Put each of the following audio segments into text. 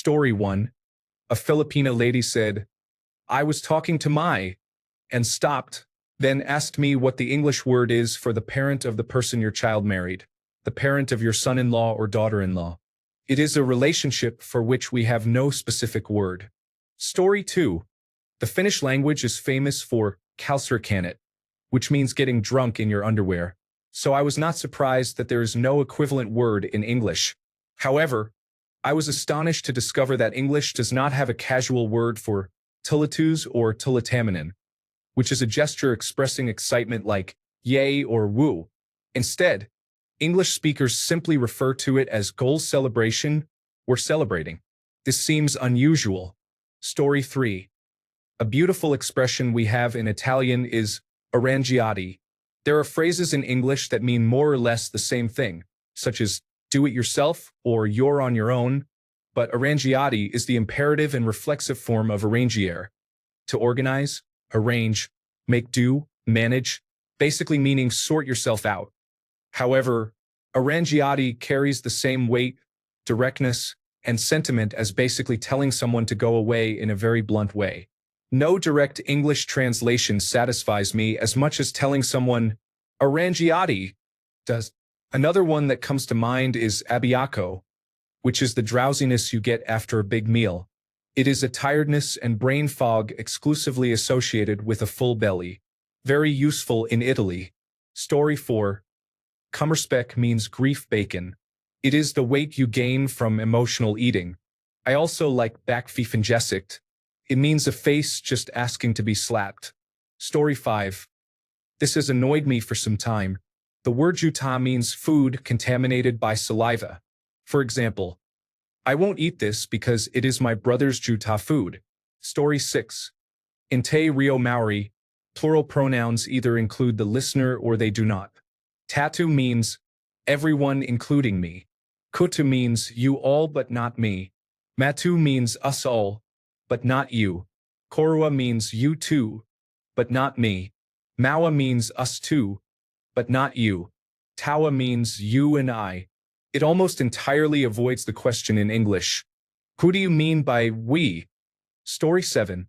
Story 1. A Filipina lady said, "I was talking to and stopped, then asked me what the English word is for the parent of the person your child married, the parent of your son-in-law or daughter-in-law. It is a relationship for which we have no specific word." Story 2. The Finnish language is famous for kalsarkanit, which means getting drunk in your underwear. So I was not surprised that there is no equivalent word in English. However, I was astonished to discover that English does not have a casual word for tulitus or tulitaminen, which is a gesture expressing excitement like yay or woo. Instead, English speakers simply refer to it as goal celebration or celebrating. This seems unusual. Story 3. A beautiful expression we have in Italian is arrangiati. There are phrases in English that mean more or less the same thing, such as do it yourself or you're on your own, but arrangiati is the imperative and reflexive form of arrangiare, to organize, arrange, make do, manage, basically meaning sort yourself out. However, arrangiati carries the same weight, directness, and sentiment as basically telling someone to go away in a very blunt way. No direct English translation satisfies me as much as telling someone arrangiati does. Another one that comes to mind is abbiacco, which is the drowsiness you get after a big meal. It is a tiredness and brain fog exclusively associated with a full belly. Very useful in Italy. Story 4. Kummerspeck means grief bacon. It is the weight you gain from emotional eating. I also like bakfiefengezicht. It means a face just asking to be slapped. Story 5. This has annoyed me for some time. The word juta means food contaminated by saliva. For example, I won't eat this because it is my brother's juta food. Story 6. In Te Reo Maori, plural pronouns either include the listener or they do not. Tatu means everyone including me. Kutu means you all but not me. Matu means us all, but not you. Korua means you too, but not me. Maua means us too, but not you. Tawa means you and I. It almost entirely avoids the question in English. Who do you mean by we? Story 7.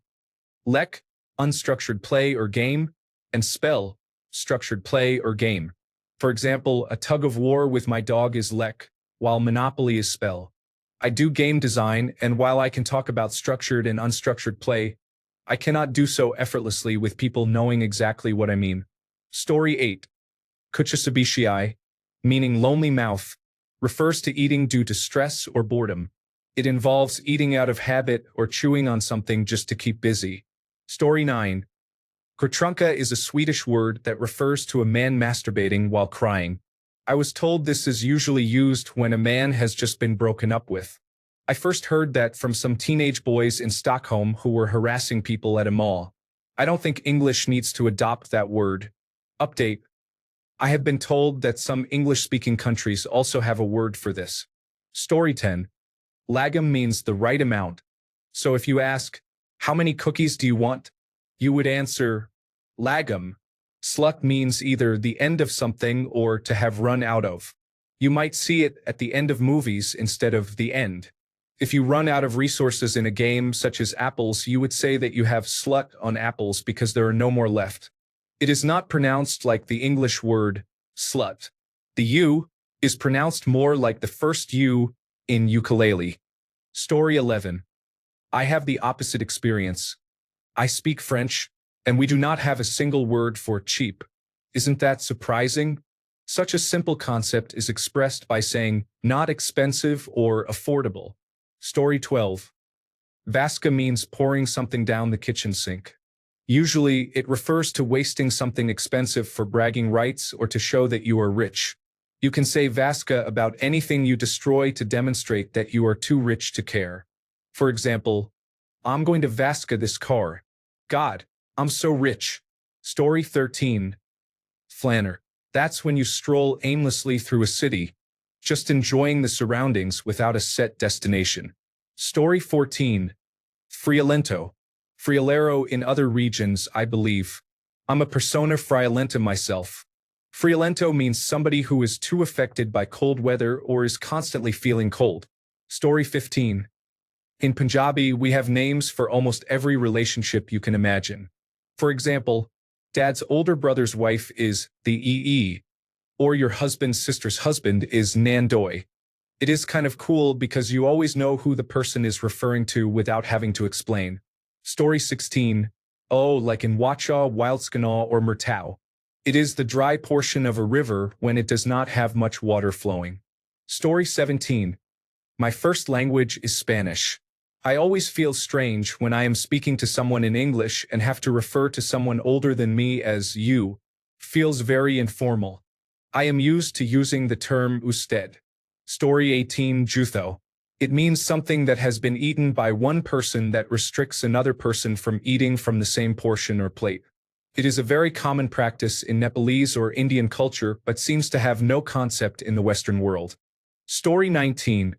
Lek, unstructured play or game, and spell, structured play or game. For example, a tug of war with my dog is lek, while Monopoly is spell. I do game design, and while I can talk about structured and unstructured play, I cannot do so effortlessly with people knowing exactly what I mean. Story 8. Kuchisabishii, meaning lonely mouth, refers to eating due to stress or boredom. It involves eating out of habit or chewing on something just to keep busy. Story 9. Kortrunka is a Swedish word that refers to a man masturbating while crying. I was told this is usually used when a man has just been broken up with. I first heard that from some teenage boys in Stockholm who were harassing people at a mall. I don't think English needs to adopt that word. Update. I have been told that some English-speaking countries also have a word for this. Story 10. Lagom means the right amount. So if you ask, how many cookies do you want? You would answer, lagom. Slut means either the end of something or to have run out of. You might see it at the end of movies instead of the end. If you run out of resources in a game such as apples, you would say that you have slut on apples because there are no more left. It is not pronounced like the English word slut. The U is pronounced more like the first U in ukulele. Story 11. I have the opposite experience. I speak French, and we do not have a single word for cheap. Isn't that surprising? Such a simple concept is expressed by saying not expensive or affordable. Story 12. Vaska means pouring something down the kitchen sink. Usually, it refers to wasting something expensive for bragging rights or to show that you are rich. You can say vaska about anything you destroy to demonstrate that you are too rich to care. For example, I'm going to vaska this car. God, I'm so rich. Story 13. Flanner. That's when you stroll aimlessly through a city, just enjoying the surroundings without a set destination. Story 14. Friolento. Friolero in other regions, I believe. I'm a persona friolenta myself. Friolento means somebody who is too affected by cold weather or is constantly feeling cold. Story 15. In Punjabi, we have names for almost every relationship you can imagine. For example, dad's older brother's wife is the EE, or your husband's sister's husband is Nandoi. It is kind of cool because you always know who the person is referring to without having to explain. Story 16. Oh, like in Wacha, Wildskanaw, or Murtau. It is the dry portion of a river when it does not have much water flowing. Story 17. My first language is Spanish. I always feel strange when I am speaking to someone in English and have to refer to someone older than me as you. Feels very informal. I am used to using the term usted. Story 18. Jutho. It means something that has been eaten by one person that restricts another person from eating from the same portion or plate. It is a very common practice in Nepalese or Indian culture but seems to have no concept in the Western world. Story 19.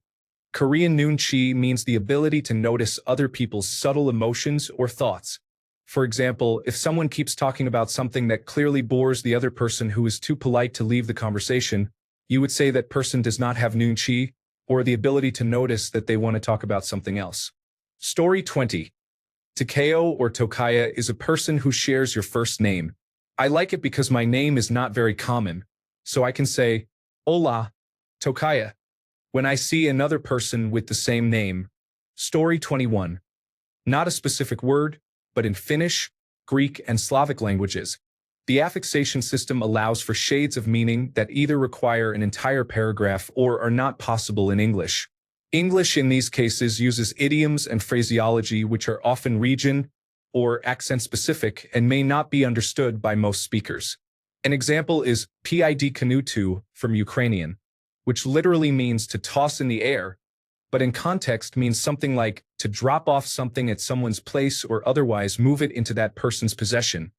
Korean nunchi means the ability to notice other people's subtle emotions or thoughts. For example, if someone keeps talking about something that clearly bores the other person who is too polite to leave the conversation, you would say that person does not have nunchi, or the ability to notice that they want to talk about something else. Story 20. Takeo or Tokaya is a person who shares your first name. I like it because my name is not very common, so I can say, Hola, Tokaya, when I see another person with the same name. Story 21. Not a specific word, but in Finnish, Greek, and Slavic languages, the affixation system allows for shades of meaning that either require an entire paragraph or are not possible in English. English in these cases uses idioms and phraseology which are often region or accent-specific and may not be understood by most speakers. An example is pid kanutu from Ukrainian, which literally means to toss in the air, but in context means something like to drop off something at someone's place or otherwise move it into that person's possession,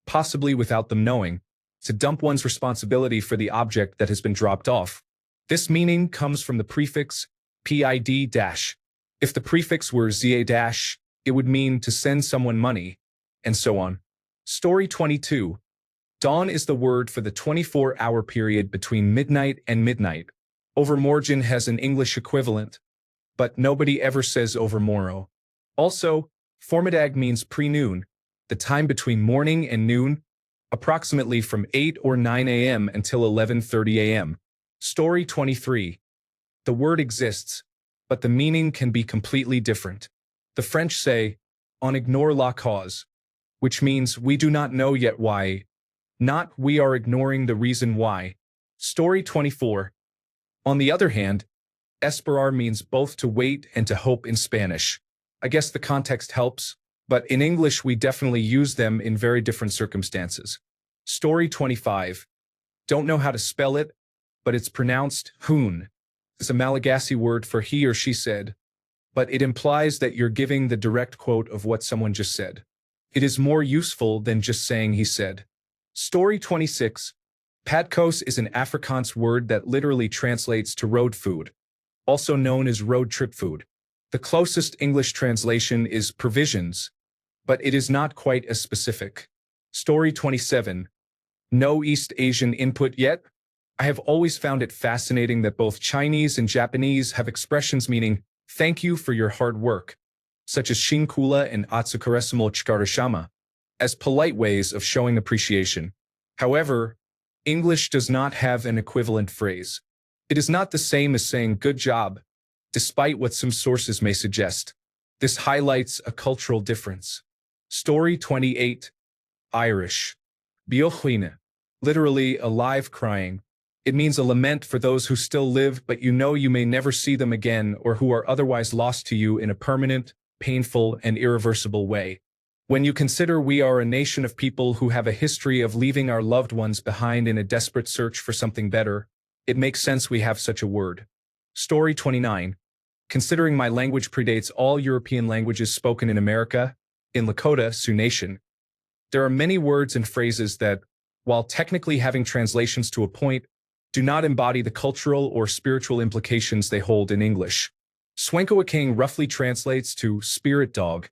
possibly without them knowing, to dump one's responsibility for the object that has been dropped off. This meaning comes from the prefix pid-. If the prefix were za-, it would mean to send someone money, and so on. Story 22. Dawn is the word for the 24-hour period between midnight and midnight. Overmorgen has an English equivalent, but nobody ever says overmorrow. Also, formiddag means pre-noon, the time between morning and noon, approximately from 8 or 9 a.m. until 11:30 a.m. Story 23. The word exists, but the meaning can be completely different. The French say, on ignore la cause, which means we do not know yet why, not we are ignoring the reason why. Story 24. On the other hand, esperar means both to wait and to hope in Spanish. I guess the context helps, but in English we definitely use them in very different circumstances. Story 25. Don't know how to spell it, but it's pronounced hoon. It's a Malagasy word for he or she said, but it implies that you're giving the direct quote of what someone just said. It is more useful than just saying he said. Story 26. Padkos is an Afrikaans word that literally translates to road food, also known as road trip food. The closest English translation is provisions, but it is not quite as specific. Story 27. No East Asian input yet? I have always found it fascinating that both Chinese and Japanese have expressions meaning thank you for your hard work, such as shinkula and atsukaresimo chikarashama, as polite ways of showing appreciation. However, English does not have an equivalent phrase. It is not the same as saying good job, despite what some sources may suggest. This highlights a cultural difference. Story 28. Irish. Biochine. Literally, alive crying. It means a lament for those who still live but you know you may never see them again or who are otherwise lost to you in a permanent, painful, and irreversible way. When you consider we are a nation of people who have a history of leaving our loved ones behind in a desperate search for something better, it makes sense we have such a word. Story 29. Considering my language predates all European languages spoken in America, in Lakota, Sioux Nation, there are many words and phrases that, while technically having translations to a point, do not embody the cultural or spiritual implications they hold in English. Swenkowaking roughly translates to spirit dog,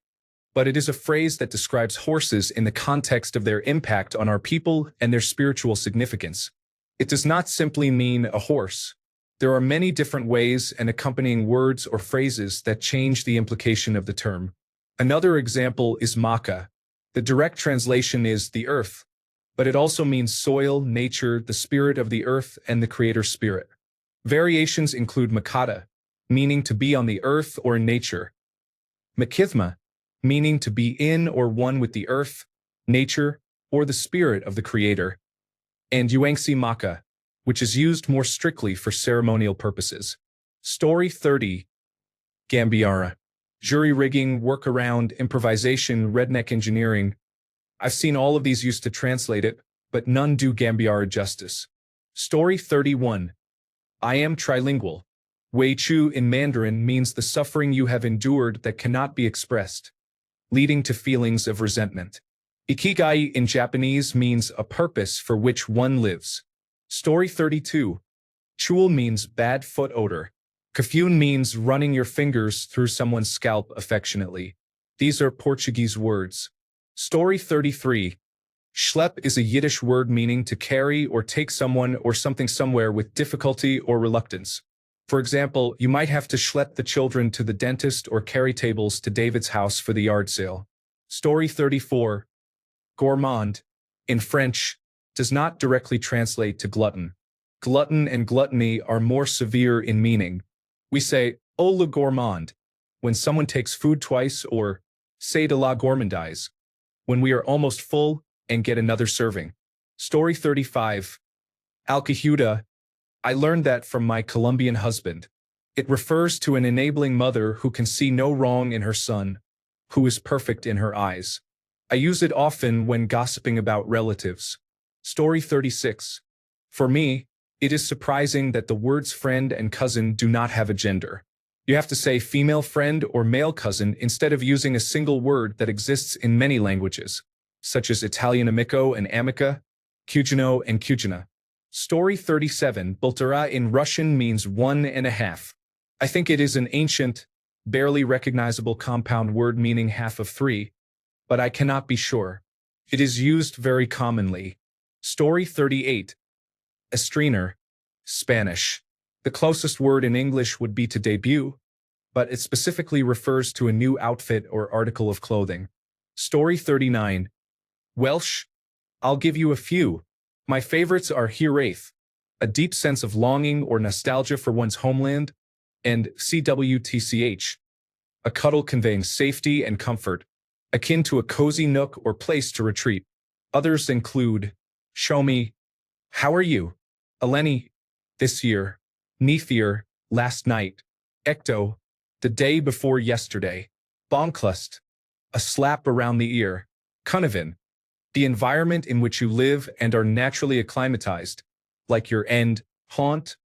but it is a phrase that describes horses in the context of their impact on our people and their spiritual significance. It does not simply mean a horse. There are many different ways and accompanying words or phrases that change the implication of the term. Another example is maka. The direct translation is the earth, but it also means soil, nature, the spirit of the earth, and the creator's spirit. Variations include makata, meaning to be on the earth or in nature, makithma, meaning to be in or one with the earth, nature, or the spirit of the creator, and yuangsi maka, which is used more strictly for ceremonial purposes. Story 30. Gambiara. Jury rigging, workaround, improvisation, redneck engineering. I've seen all of these used to translate it, but none do Gambiara justice. Story 31. I am trilingual. Wei Chu in Mandarin means the suffering you have endured that cannot be expressed, leading to feelings of resentment. Ikigai in Japanese means a purpose for which one lives. Story 32. Chul means bad foot odor. Kafun means running your fingers through someone's scalp affectionately. These are Portuguese words. Story 33. Schlepp is a Yiddish word meaning to carry or take someone or something somewhere with difficulty or reluctance. For example, you might have to schlepp the children to the dentist or carry tables to David's house for the yard sale. Story 34. Gourmand, in French, does not directly translate to glutton. Glutton and gluttony are more severe in meaning. We say, oh le gourmand, when someone takes food twice, or c'est de la gourmandise, when we are almost full and get another serving. Story 35. Alcahuda. I learned that from my Colombian husband. It refers to an enabling mother who can see no wrong in her son, who is perfect in her eyes. I use it often when gossiping about relatives. Story 36. For me, it is surprising that the words friend and cousin do not have a gender. You have to say female friend or male cousin instead of using a single word that exists in many languages, such as Italian amico and amica, cugino and cugina. Story 37. Bultara in Russian means 1.5. I think it is an ancient, barely recognizable compound word meaning half of 3, but I cannot be sure. It is used very commonly. Story 38. Estreener, Spanish. The closest word in English would be to debut, but it specifically refers to a new outfit or article of clothing. Story 39. Welsh. I'll give you a few. My favorites are Hiraeth, a deep sense of longing or nostalgia for one's homeland, and CWTCH, a cuddle conveying safety and comfort, akin to a cozy nook or place to retreat. Others include Show me, How are you? Eleni, This year, Neithier, Last night, Ecto, The day before yesterday, Bonklust, A slap around the ear, Cunavin, the environment in which you live and are naturally acclimatized, like your end, haunt,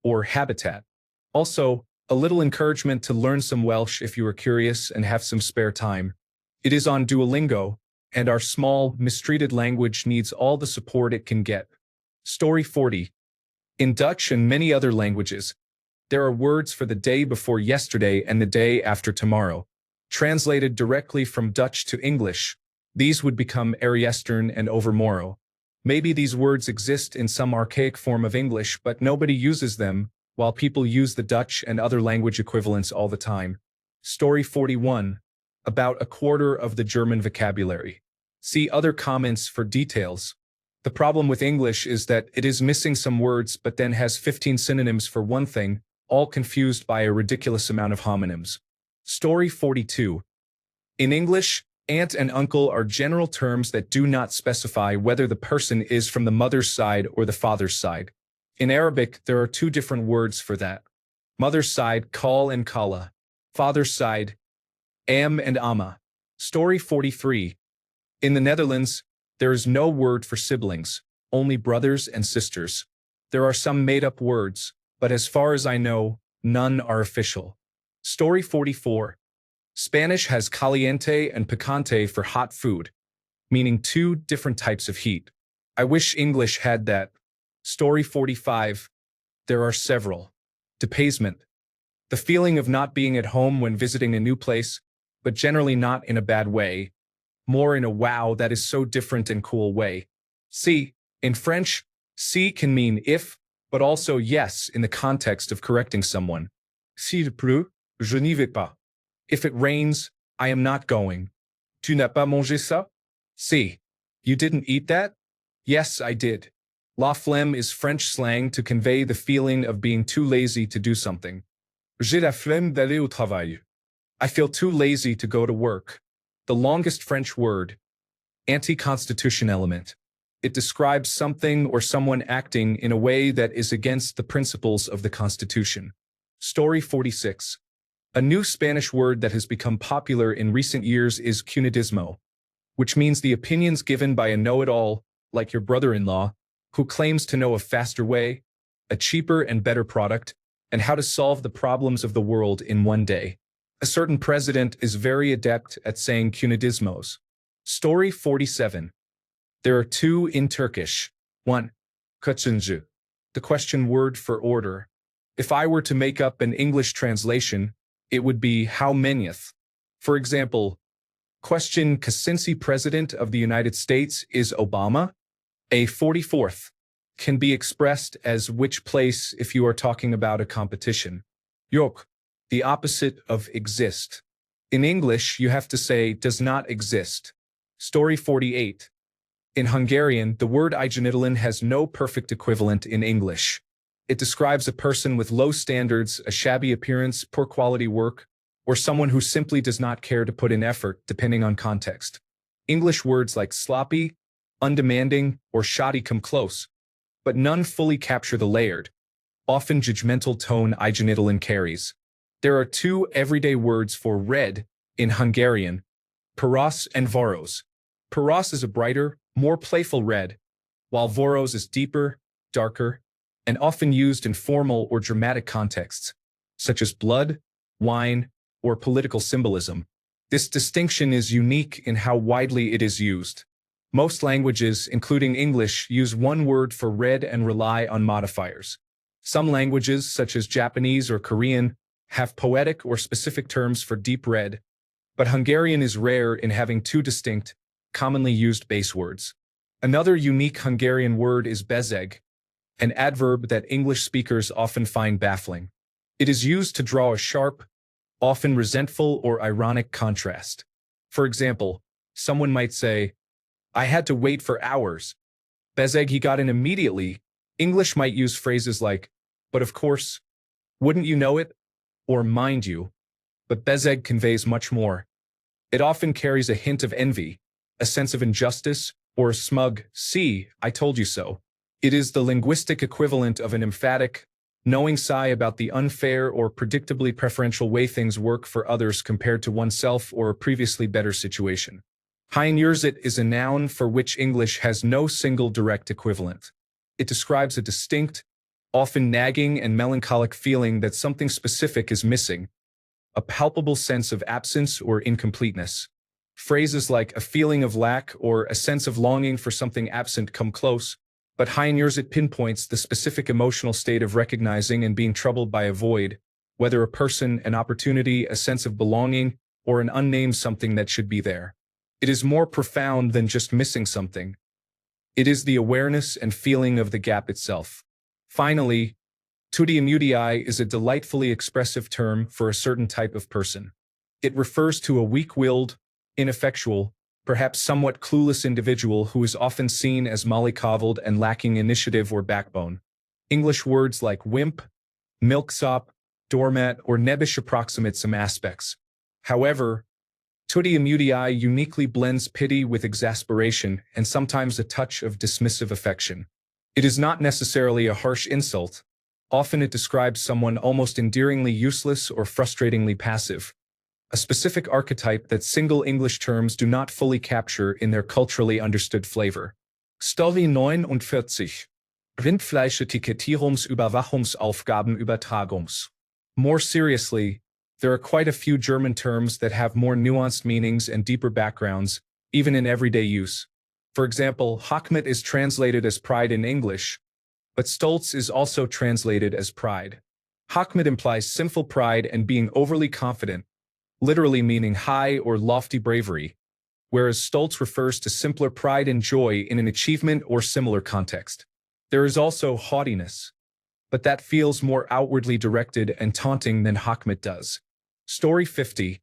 or habitat. Also, a little encouragement to learn some Welsh if you are curious and have some spare time. It is on Duolingo, and our small, mistreated language needs all the support it can get. Story 40. In Dutch and many other languages, there are words for the day before yesterday and the day after tomorrow. Translated directly from Dutch to English, these would become eergisteren and overmorrow. Maybe these words exist in some archaic form of English, but nobody uses them, while people use the Dutch and other language equivalents all the time. Story 41. About a quarter of the German vocabulary. See other comments for details. The problem with English is that it is missing some words but then has 15 synonyms for one thing, all confused by a ridiculous amount of homonyms. Story 42. In English, aunt and uncle are general terms that do not specify whether the person is from the mother's side or the father's side. In Arabic, there are two different words for that. Mother's side, khal and khala. Father's side, am and amma. Story 43. In the Netherlands, there is no word for siblings, only brothers and sisters. There are some made-up words, but as far as I know, none are official. Story 44. Spanish has caliente and picante for hot food, meaning two different types of heat. I wish English had that. Story 45. There are several. Depaysement. The feeling of not being at home when visiting a new place, but generally not in a bad way. More in a wow, that is so different and cool way. Si, in French, si can mean if, but also yes in the context of correcting someone. S'il pleut, je n'y vais pas. If it rains, I am not going. Tu n'as pas mangé ça? Si. You didn't eat that? Yes, I did. La flemme is French slang to convey the feeling of being too lazy to do something. J'ai la flemme d'aller au travail. I feel too lazy to go to work. The longest French word. Anti-constitution element. It describes something or someone acting in a way that is against the principles of the Constitution. Story 46. A new Spanish word that has become popular in recent years is cunidismo, which means the opinions given by a know-it-all, like your brother-in-law, who claims to know a faster way, a cheaper and better product, and how to solve the problems of the world in one day. A certain president is very adept at saying cunidismos. Story 47. There are two in Turkish. 1. Kaçıncı, the question word for order. If I were to make up an English translation, it would be how manyth. For example, question kaçıncı president of the United States is Obama? A 44th can be expressed as which place if you are talking about a competition. Yok, the opposite of exist. In English, you have to say does not exist. Story 48. In Hungarian, the word igenitalan has no perfect equivalent in English. It describes a person with low standards, a shabby appearance, poor quality work, or someone who simply does not care to put in effort, depending on context. English words like sloppy, undemanding, or shoddy come close, but none fully capture the layered, often judgmental tone igenitalan carries. There are two everyday words for red in Hungarian, piros and voros. Piros is a brighter, more playful red, while voros is deeper, darker, and often used in formal or dramatic contexts, such as blood, wine, or political symbolism. This distinction is unique in how widely it is used. Most languages, including English, use one word for red and rely on modifiers. Some languages, such as Japanese or Korean, have poetic or specific terms for deep red, but Hungarian is rare in having two distinct, commonly used base words. Another unique Hungarian word is bezeg, an adverb that English speakers often find baffling. It is used to draw a sharp, often resentful or ironic contrast. For example, someone might say, I had to wait for hours. Bezeg, he got in immediately. English might use phrases like, but of course, wouldn't you know it? Or mind you. But bezeg conveys much more. It often carries a hint of envy, a sense of injustice, or a smug, see, I told you so. It is the linguistic equivalent of an emphatic, knowing sigh about the unfair or predictably preferential way things work for others compared to oneself or a previously better situation. Heinjurzit is a noun for which English has no single direct equivalent. It describes a distinct, often nagging and melancholic feeling that something specific is missing, a palpable sense of absence or incompleteness. Phrases like a feeling of lack or a sense of longing for something absent come close, but Heinjurzit pinpoints the specific emotional state of recognizing and being troubled by a void, whether a person, an opportunity, a sense of belonging, or an unnamed something that should be there. It is more profound than just missing something. It is the awareness and feeling of the gap itself. Finally, tudiamudii is a delightfully expressive term for a certain type of person. It refers to a weak-willed, ineffectual, perhaps somewhat clueless individual who is often seen as mollycoddled and lacking initiative or backbone. English words like wimp, milksop, doormat, or nebbish approximate some aspects. However, tudiamudii uniquely blends pity with exasperation and sometimes a touch of dismissive affection. It is not necessarily a harsh insult. Often it describes someone almost endearingly useless or frustratingly passive, a specific archetype that single English terms do not fully capture in their culturally understood flavor. Story 49. Rindfleisch-Etikettierungsüberwachungsaufgabenübertragungs. More seriously, there are quite a few German terms that have more nuanced meanings and deeper backgrounds, even in everyday use. For example, Hochmut is translated as pride in English, but Stolz is also translated as pride. Hochmut implies sinful pride and being overly confident, literally meaning high or lofty bravery, whereas Stolz refers to simpler pride and joy in an achievement or similar context. There is also haughtiness. but that feels more outwardly directed and taunting than Hakmet does. Story 50.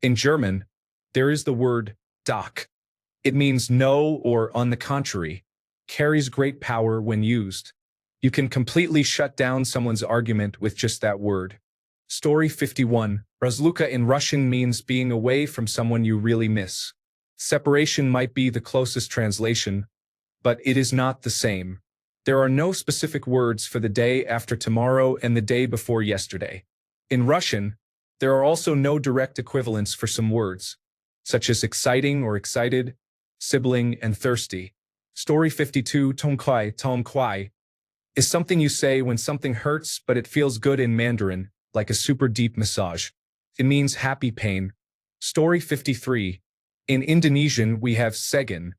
In German, there is the word Doch. It means no or on the contrary, carries great power when used. You can completely shut down someone's argument with just that word. Story 51. Razluka in Russian means being away from someone you really miss. Separation might be the closest translation, but it is not the same. There are no specific words for the day after tomorrow and the day before yesterday. In Russian, there are also no direct equivalents for some words, such as exciting or excited, sibling, and thirsty. Story 52. Tom kwai is something you say when something hurts but it feels good in Mandarin, like a super deep massage. It means happy pain. Story 53. In Indonesian, we have segan,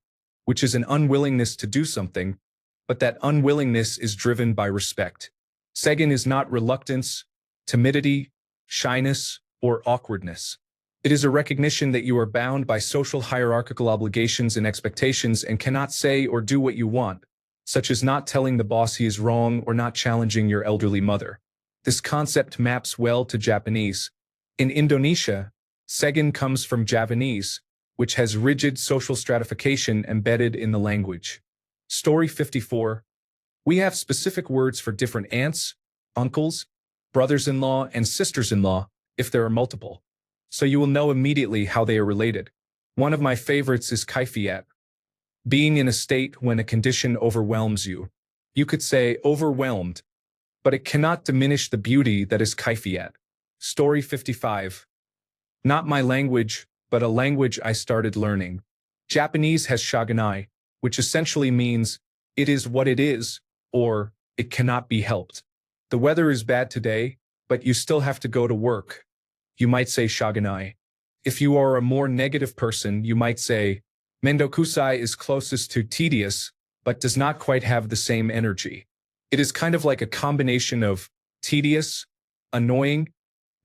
which is an unwillingness to do something, but that unwillingness is driven by respect. Segan is not reluctance, timidity, shyness, or awkwardness. It is a recognition that you are bound by social hierarchical obligations and expectations and cannot say or do what you want, such as not telling the boss he is wrong or not challenging your elderly mother. This concept maps well to Japanese. In Indonesia, segan comes from Javanese, which has rigid social stratification embedded in the language. Story 54. We have specific words for different aunts, uncles, brothers-in-law, and sisters-in-law if there are multiple, so you will know immediately how they are related. One of my favorites is kaifiyat, being in a state when a condition overwhelms you. You could say overwhelmed, but it cannot diminish the beauty that is kaifiyat. Story 55. Not my language, but a language I started learning. Japanese has shaganai, which essentially means it is what it is, or it cannot be helped. The weather is bad today, but you still have to go to work. You might say shaganai. If you are a more negative person, you might say mendokusai is closest to tedious, but does not quite have the same energy. It is kind of like a combination of tedious, annoying,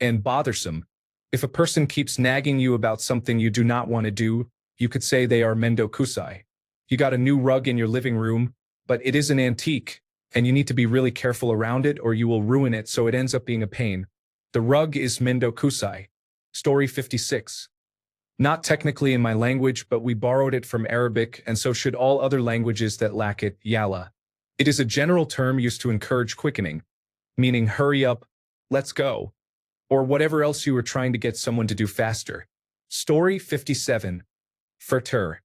and bothersome. If a person keeps nagging you about something you do not want to do, you could say they are mendokusai. You got a new rug in your living room, but it is an antique, and you need to be really careful around it or you will ruin it, so it ends up being a pain. The rug is mendokusai. Story 56. Not technically in my language, but we borrowed it from Arabic, and so should all other languages that lack it, yalla. It is a general term used to encourage quickening, meaning hurry up, let's go, or whatever else you were trying to get someone to do faster. Story 57. Furteur.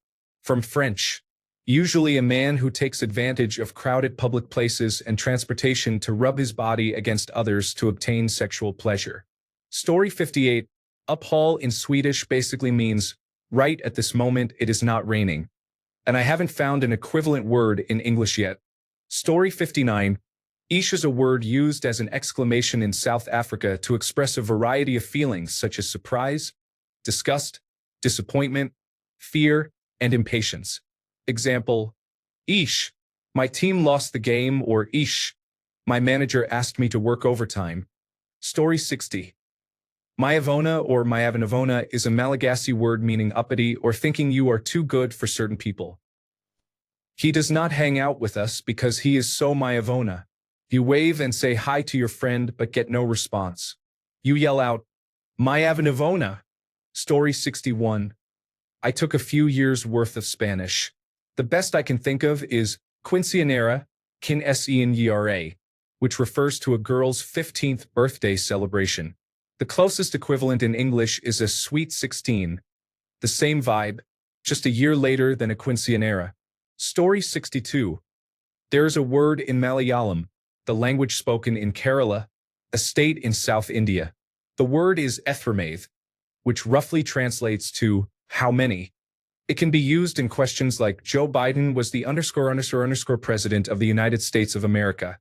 From French. Usually a man who takes advantage of crowded public places and transportation to rub his body against others to obtain sexual pleasure. Story 58. Uphaul in Swedish basically means, right at this moment it is not raining. And I haven't found an equivalent word in English yet. Story 59. Ish is a word used as an exclamation in South Africa to express a variety of feelings such as surprise, disgust, disappointment, fear, and impatience. Example, Ish, my team lost the game, or Ish, my manager asked me to work overtime. Story 60. Mayavona or Mayavanavona is a Malagasy word meaning uppity or thinking you are too good for certain people. He does not hang out with us because he is so Mayavona. You wave and say hi to your friend but get no response. You yell out, Mayavanavona. Story 61. I took a few years worth of Spanish. The best I can think of is quinceañera, quinceañera, which refers to a girl's 15th birthday celebration. The closest equivalent in English is a sweet 16. The same vibe, just a year later than a quinceañera. Story 62. There is a word in Malayalam, the language spoken in Kerala, a state in South India. The word is ethramath, which roughly translates to how many. It can be used in questions like Joe Biden was the ___ president of the United States of America,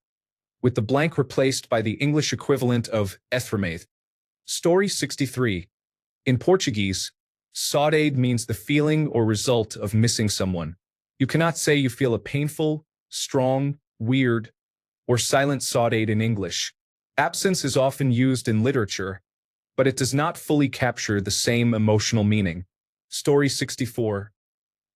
with the blank replaced by the English equivalent of ethramath. Story 63. In Portuguese, saudade means the feeling or result of missing someone. You cannot say you feel a painful, strong, weird, or silent saudade in English. Absence is often used in literature, but it does not fully capture the same emotional meaning. Story 64.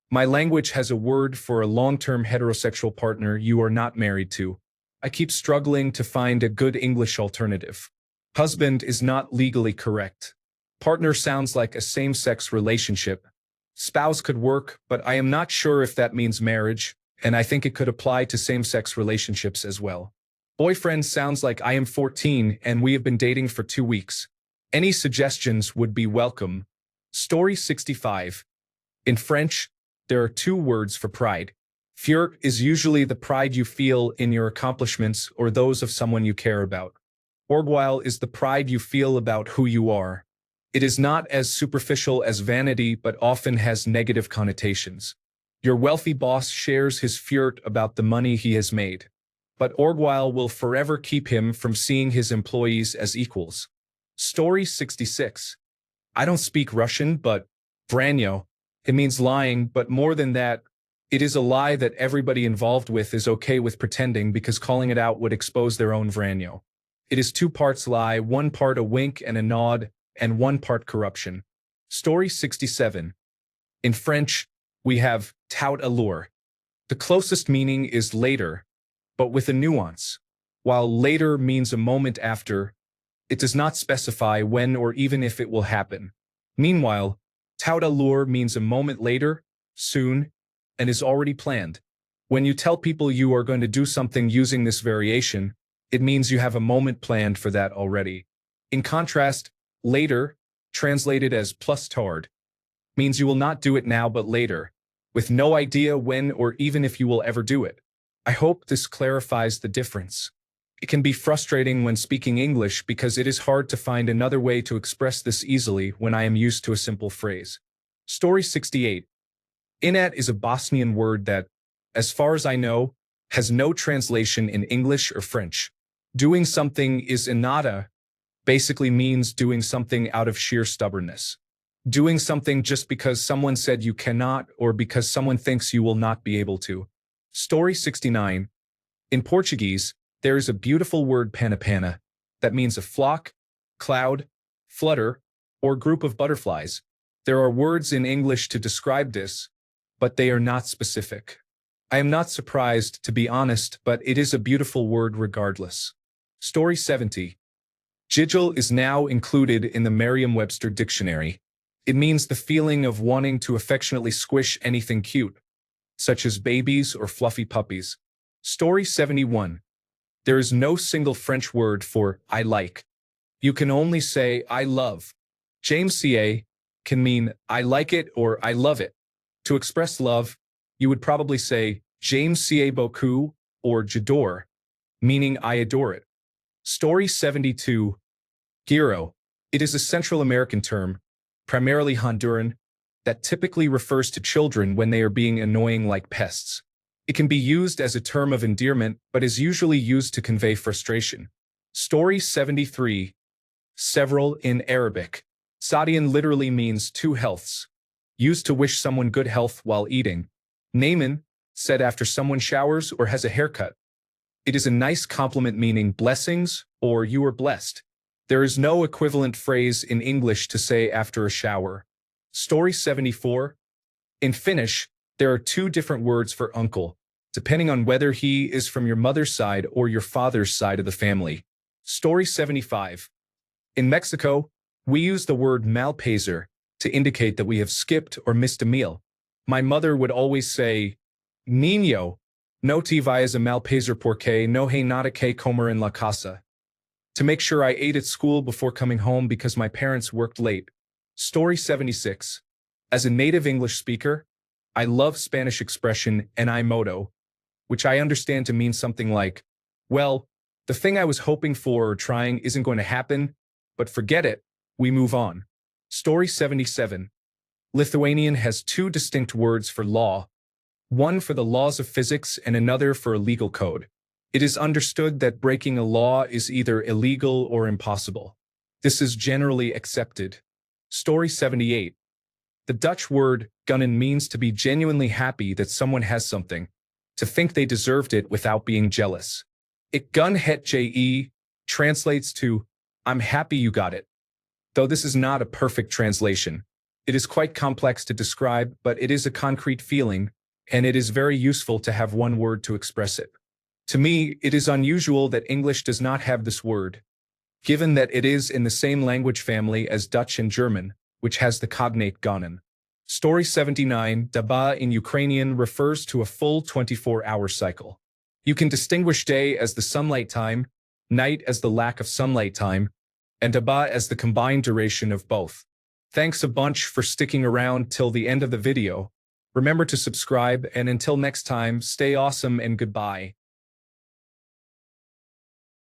My language has a word for a long-term heterosexual partner you are not married to. I keep struggling to find a good English alternative. Husband is not legally correct. Partner sounds like a same-sex relationship. Spouse could work, but I am not sure if that means marriage, and I think it could apply to same-sex relationships as well. Boyfriend sounds like I am 14 and we have been dating for 2 weeks. Any suggestions would be welcome. Story 65. In French, there are 2 words for pride. Fier is usually the pride you feel in your accomplishments or those of someone you care about. Orgueil is the pride you feel about who you are. It is not as superficial as vanity but often has negative connotations. Your wealthy boss shares his fier about the money he has made. But Orgueil will forever keep him from seeing his employees as equals. Story 66. I don't speak Russian, but vranyo. It means lying, but more than that, it is a lie that everybody involved with is okay with pretending because calling it out would expose their own vranyo. It is 2 parts lie, 1 part a wink and a nod, and 1 part corruption. Story 67. In French, we have tout à l'heure. The closest meaning is later, but with a nuance. While later means a moment after, it does not specify when or even if it will happen. Meanwhile, tout à l'heure means a moment later, soon, and is already planned. When you tell people you are going to do something using this variation, it means you have a moment planned for that already. In contrast, later, translated as plus tard, means you will not do it now but later, with no idea when or even if you will ever do it. I hope this clarifies the difference. It can be frustrating when speaking English because it is hard to find another way to express this easily when I am used to a simple phrase. Story 68. Inat is a Bosnian word that, as far as I know, has no translation in English or French. Doing something is inata, basically means doing something out of sheer stubbornness. Doing something just because someone said you cannot or because someone thinks you will not be able to. Story 69. In Portuguese, there is a beautiful word panapana that means a flock, cloud, flutter, or group of butterflies. There are words in English to describe this, but they are not specific. I am not surprised, to be honest, but it is a beautiful word regardless. Story 70. Jiggle is now included in the Merriam-Webster dictionary. It means the feeling of wanting to affectionately squish anything cute, such as babies or fluffy puppies. Story 71. There is no single French word for I like. You can only say I love. James C.A. can mean I like it or I love it. To express love, you would probably say James C.A. beaucoup or j'adore, meaning I adore it. Story 72. Giro. It is a Central American term, primarily Honduran, that typically refers to children when they are being annoying like pests. It can be used as a term of endearment, but is usually used to convey frustration. Story 73. Several in Arabic. Sadian literally means 2 healths, used to wish someone good health while eating. Naaman, said after someone showers or has a haircut. It is a nice compliment meaning blessings or you are blessed. There is no equivalent phrase in English to say after a shower. Story 74. In Finnish, there are 2 different words for uncle, depending on whether he is from your mother's side or your father's side of the family. Story 75. In Mexico, we use the word malpaser to indicate that we have skipped or missed a meal. My mother would always say, Niño, no te vayas a malpaser porque no hay nada que comer en la casa, to make sure I ate at school before coming home because my parents worked late. Story 76. As a native English speaker, I love Spanish expression en modo, which I understand to mean something like, well, the thing I was hoping for or trying isn't going to happen, but forget it, we move on. Story 77. Lithuanian has 2 distinct words for law, one for the laws of physics and another for a legal code. It is understood that breaking a law is either illegal or impossible. This is generally accepted. Story 78. The Dutch word gunnen means to be genuinely happy that someone has something, to think they deserved it without being jealous. Ik gun het je translates to, I'm happy you got it. Though this is not a perfect translation. It is quite complex to describe, but it is a concrete feeling, and it is very useful to have one word to express it. To me, it is unusual that English does not have this word, given that it is in the same language family as Dutch and German, which has the cognate gonnen. Story 79, Daba in Ukrainian refers to a full 24-hour cycle. You can distinguish day as the sunlight time, night as the lack of sunlight time, and Daba as the combined duration of both. Thanks a bunch for sticking around till the end of the video. Remember to subscribe, and until next time, stay awesome and goodbye.